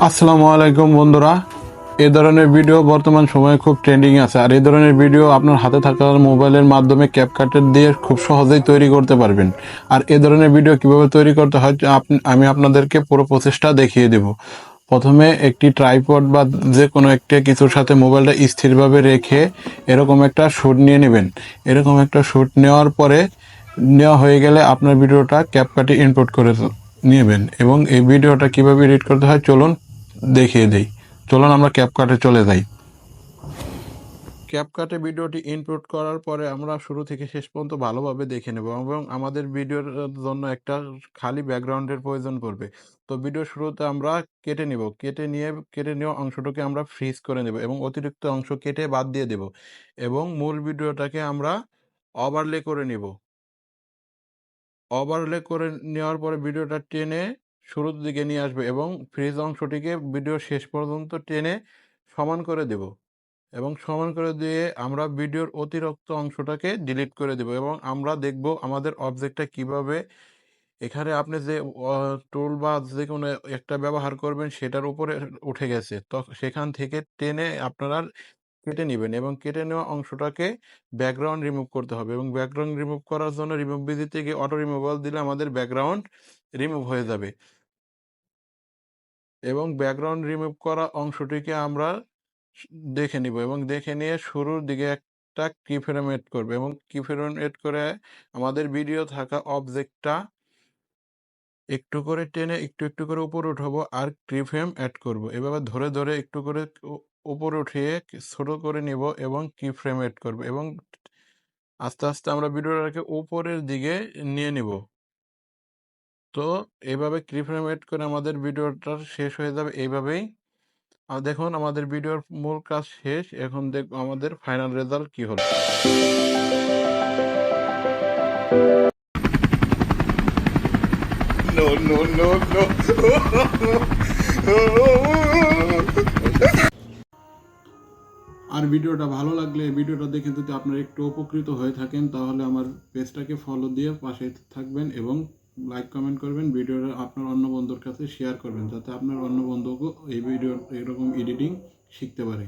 আসসালামু আলাইকুম বন্ধুরা। এই ধরনের ভিডিও বর্তমান সময়ে খুব ট্রেন্ডিং আছে, আর এই ধরনের ভিডিও আপনার হাতে থাকা মোবাইলের মাধ্যমে ক্যাপকাট দিয়ে খুব সহজেই তৈরি করতে পারবেন। আর এই ধরনের ভিডিও কিভাবে তৈরি করতে হয় আমি আপনাদেরকে পুরো প্রসেসটা দেখিয়ে দেব। প্রথমে একটি ট্রাইপড বা যে কোনো একটা কিছুর সাথে মোবাইলটা স্থিরভাবে রেখে এরকম একটা শ্যুট নিয়ে নেবেন। এরকম একটা শ্যুট নেওয়ার পরে নেওয়া হয়ে গেলে আপনার ভিডিওটা ক্যাপকাটে ইনপুট করে নেবেন, এবং এই ভিডিওটা কিভাবে এডিট করতে হয় চলুন দেখিয়ে দিই। চলুন আমরা ক্যাপকাটে চলে যাই। ক্যাপকাটে ভিডিওটি ইনপুট করার পরে আমরা শুরু থেকে শেষ পর্যন্ত ভালোভাবে দেখে নেব, এবং আমাদের ভিডিওর জন্য একটা খালি ব্যাকগ্রাউন্ডের প্রয়োজন পড়বে। তো ভিডিও শুরুতে আমরা কেটে নেওয়া অংশটাকে আমরা ফ্রিজ করে নেব, এবং অতিরিক্ত অংশ কেটে বাদ দিয়ে দেব, এবং মূল ভিডিওটাকে আমরা ওভারলে করে নেব। ওভারলে করে নেওয়ার পরে ভিডিওটা টেনে শুরুর দিকে নিয়ে আসবে, এবং ফ্রিজ অংশটিকে ভিডিও শেষ পর্যন্ত টেনে সমান করে দেব, এবং সমান করে দিয়ে আমরা ভিডিওর অতিরিক্ত অংশটাকে ডিলিট করে দেব, এবং আমরা দেখব আমাদের অবজেক্টটা কিভাবে এখানে আপনি যে টুল বা যে কোনো একটা ব্যবহার করবেন সেটার উপরে উঠে গেছে। তো সেখান থেকে টেনে আপনারা কেটে নেবেন, এবং কেটে নেওয়া অংশটাকে ব্যাকগ্রাউন্ড রিমুভ করতে হবে, এবং ব্যাকগ্রাউন্ড রিমুভ করার জন্য রিমুভ বিধিতে গিয়ে অটো রিমুভাল দিলে আমাদের ব্যাকগ্রাউন্ড রিমুভ হয়ে যাবে। এবং ব্যাকগ্রাউন্ড রিমুভ করা অংশটিকে আমরা দেখে নিব, এবং দেখে নিয়ে শুরুর দিকে একটা কিফ্রেম এড করবে, এবং কিফ্রেম এড করে আমাদের ভিডিও থাকা অবজেক্টটা একটু করে টেনে একটু একটু করে উপরে উঠাবো, আর কিফ্রেম অ্যাড করব। এভাবে ধরে ধরে একটু করে উপরে উঠিয়ে ছোট করে নিব, এবং কিফ্রেম এড করব, এবং আস্তে আস্তে আমরা ভিডিওটাকে উপরের দিকে নিয়ে নিব। তো এইভাবে কিফ্রেম এড করে আমাদের ভিডিওটা শেষ হয়ে যাবে এইভাবেই। আর দেখুন আমাদের ভিডিওর মূল কাজ শেষ। এখন দেখব আমাদের ফাইনাল রেজাল্ট কি হলো। No, no, no, no. আর ভিডিওটা ভালো লাগলে ভিডিওটা দেখে যদি আপনারা একটু উপকৃত হয়ে থাকেন তাহলে আমার পেজটাকে ফলো দিয়ে পাশে থাকবেন, এবং লাইক কমেন্ট করবেন, ভিডিওটা আপনার অন্য বন্ধুর কাছে শেয়ার করবেন যাতে আপনার অন্য বন্ধুকেও এই ভিডিও এরকম এডিটিং শিখতে পারে।